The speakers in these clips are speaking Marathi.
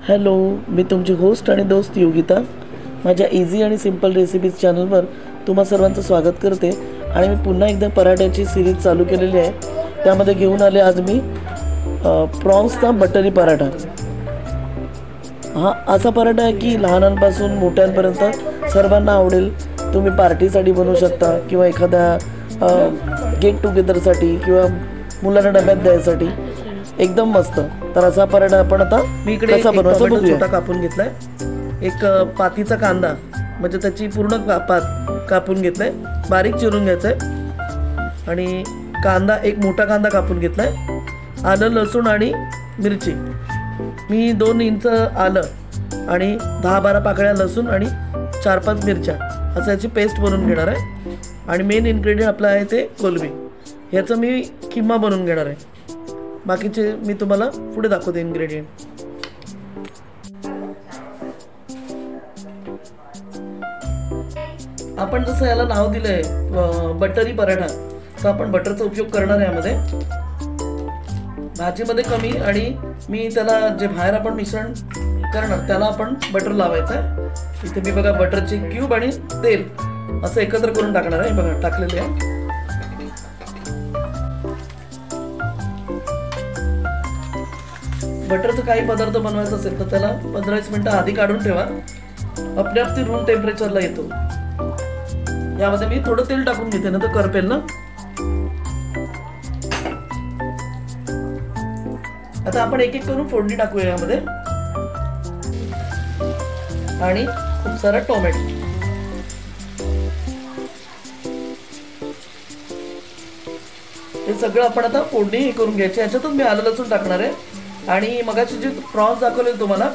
हॅलो, मी तुमची होस्ट आणि दोस्त योगिता माझ्या इझी आणि सिंपल रेसिपीज चॅनलवर तुम्हा सर्वांचं स्वागत करते। आणि मी पुन्हा एकदा पराठ्याची सिरीज चालू केलेली आहे। त्यामध्ये घेऊन आले आज मी प्रॉन्सचा बटरी पराठा। हा असा पराठा आहे की लहानांपासून मोठ्यांपर्यंत सर्वांना आवडेल। तुम्ही पार्टीसाठी बनवू शकता किंवा एखाद्या गेट टुगेदरसाठी किंवा मुलांना डब्यात द्यायसाठी एकदम मस्त। तर असा पराठा आपण आता मी इकडे कसा बनवायचा बघूया। छोटा कापून घेतलाय, एक पातीचा कांदा म्हणजे त्याची पूर्ण पात कापून घेतलाय, बारीक चिरून घ्यायचंय। आणि कांदा एक मोठा कांदा कापून घेतलाय, आलं लसूण आणि मिरची मी 2 इंच आलं आणि 10-12 पाकळ्या लसूण आणि 4-5 मिरच्या असं याची पेस्ट बनवून घेणार आहे। आणि मेन इन्ग्रेडियंट आपला आहे ते कोलबी, ह्याचं मी किमा बनवून घेणार आहे। बाकीचे मी तुम्हाला पुढे दाखवते इन्ग्रेडियंट। आपण जसं याला नाव दिलंय बटरी पराठा, तर आपण बटरचा उपयोग करणार आहे यामध्ये, भाजीमध्ये कमी। आणि मी त्याला जे बाहेर आपण मिश्रण करणार त्याला आपण बटर लावायचं आहे। इथे मी बघा बटरची क्यूब आणि तेल असं एकत्र करून टाकणार आहे, बघा टाकलेले आहे। बटरचं काही पदार्थ बनवायचा असेल तर त्याला 15-20 मिनिटं आधी काढून ठेवा, आपल्या आप ती रूम टेम्परेचरला येतो। यामध्ये मी थोडं तेल टाकून घेते ना तर करपेल ना। आता आपण एक एक करून फोडणी टाकूया यामध्ये, आणि खूप सारा टोमॅटो। हे सगळं आपण आता फोडणी हे करून घ्यायची। याच्यातच मी आलं लसूण टाकणार आहे। आणि मगाची जे प्रॉन्स दाखवले तुम्हाला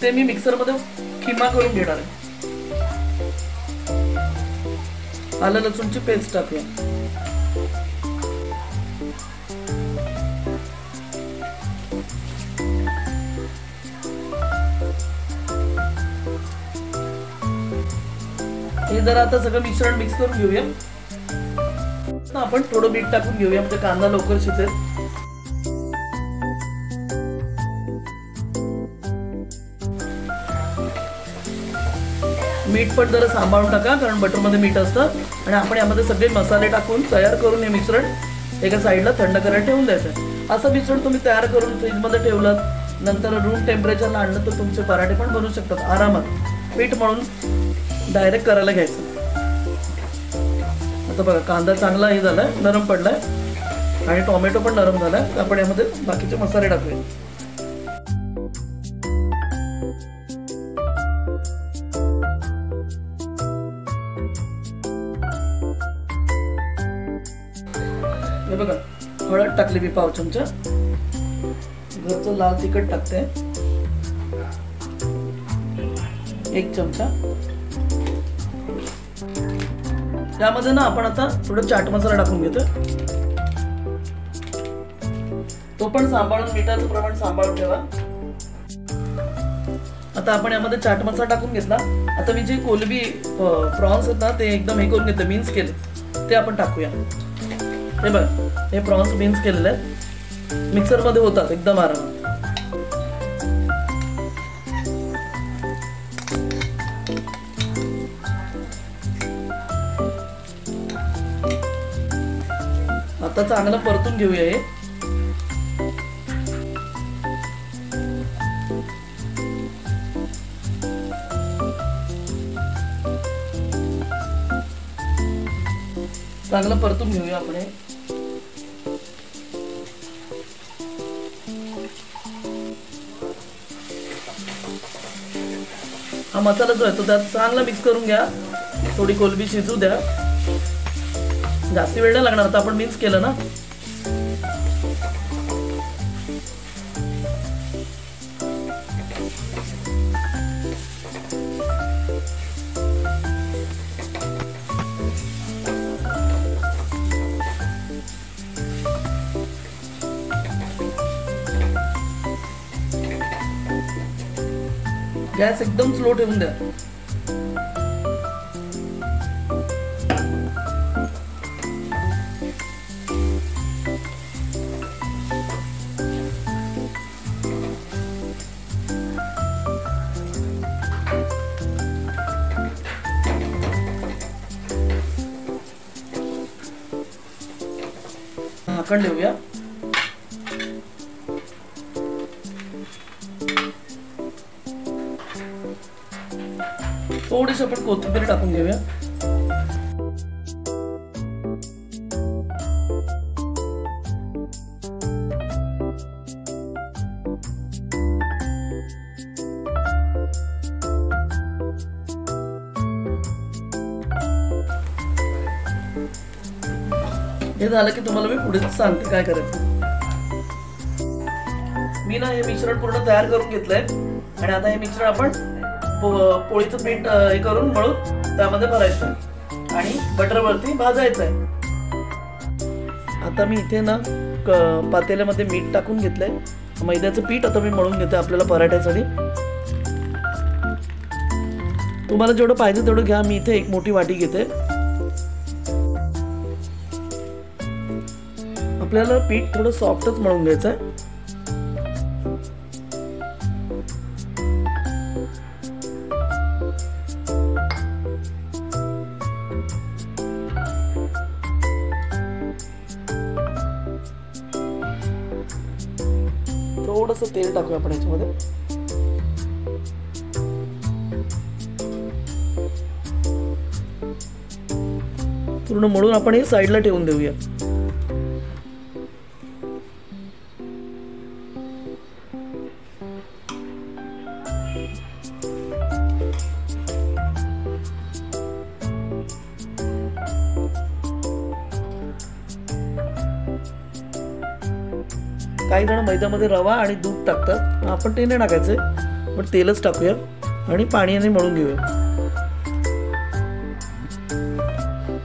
ते मी मिक्सरमध्ये खिमा करून घेणार आहे। आलं लसूणची पेस्ट टाकूया। हे जरा आता सगळं मिश्रण मिक्स करून घेऊया। आपण थोडं मीठ टाकून घेऊया म्हणजे कांदा लवकर शिजेल। मीठ पण जरा सांभाळून टाका, कारण बटरमध्ये मीठ असतं। आणि आपण यामध्ये सगळे मसाले टाकून तयार करून हे मिश्रण एका साईडला थंड करायला ठेवून द्यायचं। असं मिश्रण तुम्ही तयार करून फ्रीजमध्ये ठेवलं, नंतर रूम टेम्परेचरला आणलं तर तुमचे पराठे पण बनवू शकतात आरामात। पीठ मळून डायरेक्ट करायला घ्यायचं। आता बघा कांदा चांगला हे झालाय, नरम पडलाय आणि टोमॅटो पण नरम झालाय। आपण यामध्ये बाकीचे मसाले टाकूया। हे बघा हळद टाकली मी पाव चमचा, घरचं लाल तिखट टाकते 1 चमचा। त्यामध्ये ना आपण आता थोडं चाट मसाला टाकून घेतोय, तो पण सांभाळून, मिठाचं प्रमाण सांभाळून ठेवा। आता आपण यामध्ये चाट मसाला टाकून घेतला। आता मी जे कोलबी प्रॉन्स आहेत ना ते एकदम हे करून घेतले, मिन्स केले, ते आपण टाकूया। हे बघा हे प्रॉन्स मिन्स केलेले आहेत, मिक्सरमध्ये होतात एकदम आरामात। आता चांगलं परतून घेऊया हे। चांगलं परतून घेऊया आपण हे। हा मसाला जो आहे तो त्यात चांगला मिक्स करून घ्या, थोडी कोलबी शिजू द्या, जास्ती वेळ नाही लागणार, आता आपण मिक्स केलं ना। गॅस एकदम स्लो ठेवून द्या। झाकण देऊया. थोडीशी आपण कोथिंबीर टाकून घेऊया. हे झालं की तुम्हाला मी पुढे सांगते काय करायचं. मी ना हे मिश्रण पूर्ण तयार करून घेतलंय आणि आता हे मिश्रण आपण पोळीचं पीठ हे करून मळून त्यामध्ये भरायचं आणि बटरवरती भाजायचं आहे. आता मी इथे ना पातेल्यामध्ये मीठ टाकून घेतलंय. मैद्याचं पीठ आता मी मळून घेते आपल्याला पराठ्यासाठी. तुम्हाला जेवढं पाहिजे तेवढं घ्या. मी इथे एक मोठी वाटी घेते. आपल्याला पीठ थोडं सॉफ्टच मळून घ्यायचं आहे. थोडंसं तेल टाकूया आपण याच्यामध्ये. पूर्ण मळून आपण हे साईडला ठेवून देऊया. काही जण मैद्यामध्ये रवा आणि दूध टाकतात. आपण ते नाही टाकायचंय, पण तेलच टाकूया आणि पाण्याने मळून घेऊया.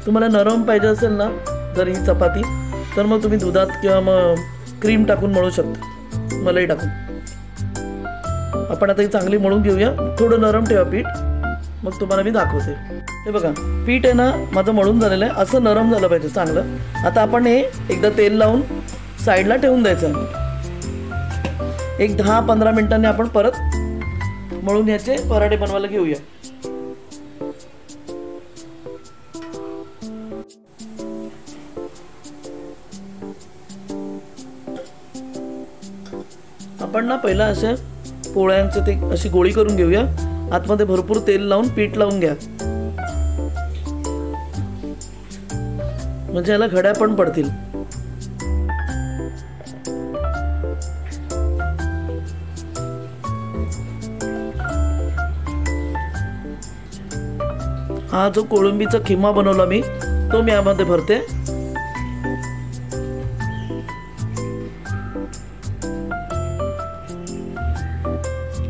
तुम्हाला नरम पाहिजे असेल ना जर ही चपाती, तर मग तुम्ही दुधात किंवा मग क्रीम टाकून मळू शकता, मलाई टाकून. आपण आता ही चांगली मळून घेऊया. थोडं नरम ठेवा पीठ, मग तुम्हाला मी दाखवते. हे बघा पीठ आहे ना माझं मळून झालेलं आहे. असं नरम झालं पाहिजे चांगलं. आता आपण हे एकदा तेल लावून साईडला ठेवून द्यायचं. एक 10-15 मिनिटांनी आपण परत मळून याचे पराठे बनवायला घेऊया. आपण ना पहिला अशा पोळ्यांचे ते अशी गोळी करून घेऊया. आतमध्ये भरपूर तेल लावून पीठ लावून घ्या, म्हणजे याला घड्या पण पडतील. हा जो कोळंबीचा खिमा बनवला मी, तो मी यामध्ये भरते.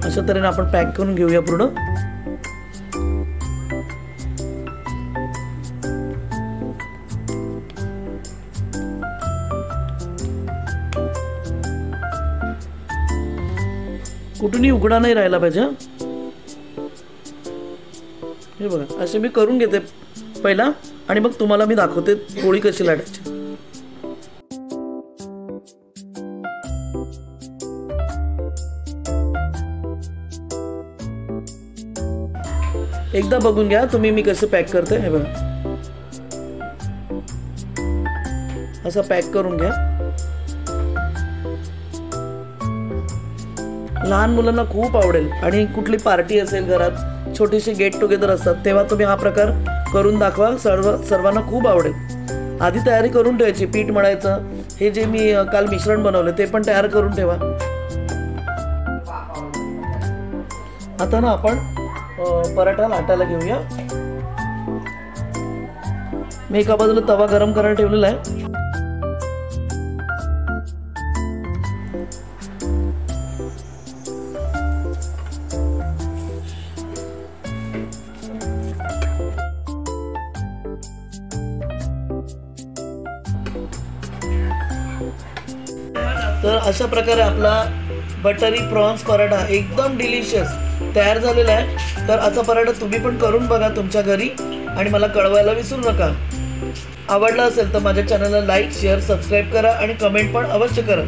अशा तऱ्हेने आपण पॅक करून घेऊया पूर्ण. कुठूनही उघडा नाही राहिला पाहिजे. हे बघा असे मी करून घेते पहिला आणि मग तुम्हाला मी दाखवते पोळी कशी लाटायची. एकदा बघून घ्या तुम्ही मी कसं पॅक करते. हे बघा असं पॅक करून घ्या. लहान मुलांना खूप आवडेल. आणि कुठली पार्टी असेल घरात, छोटीशी गेट टुगेदर असतात, तेव्हा तुम्ही हा प्रकार करून दाखवा. सर्वांना खूप आवडेल. आधी तयारी करून ठेवायची. पीठ मळायचं, हे जे मी काल मिश्रण बनवलं ते पण तयार करून ठेवा. आता ना आपण पराठा लाटायला घेऊया. मी एका बाजूला तवा गरम करायला ठेवलेला आहे. तर अशा प्रकारे आपला बटरी प्रॉन्स पराठा एकदम डिलिशियस तयार झालेला आहे. तर असा पराठा तुम्ही पण करून बघा तुमच्या घरी आणि मला कळवायला विसरू नका. आवडला असेल तर माझ्या चॅनलला लाईक, शेअर, सबस्क्राईब करा आणि कमेंट पण अवश्य करा.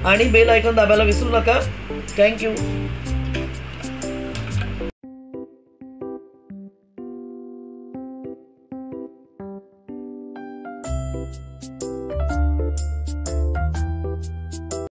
आणि बेल आयकॉन दाबायला विसरू नका. थँक्यू.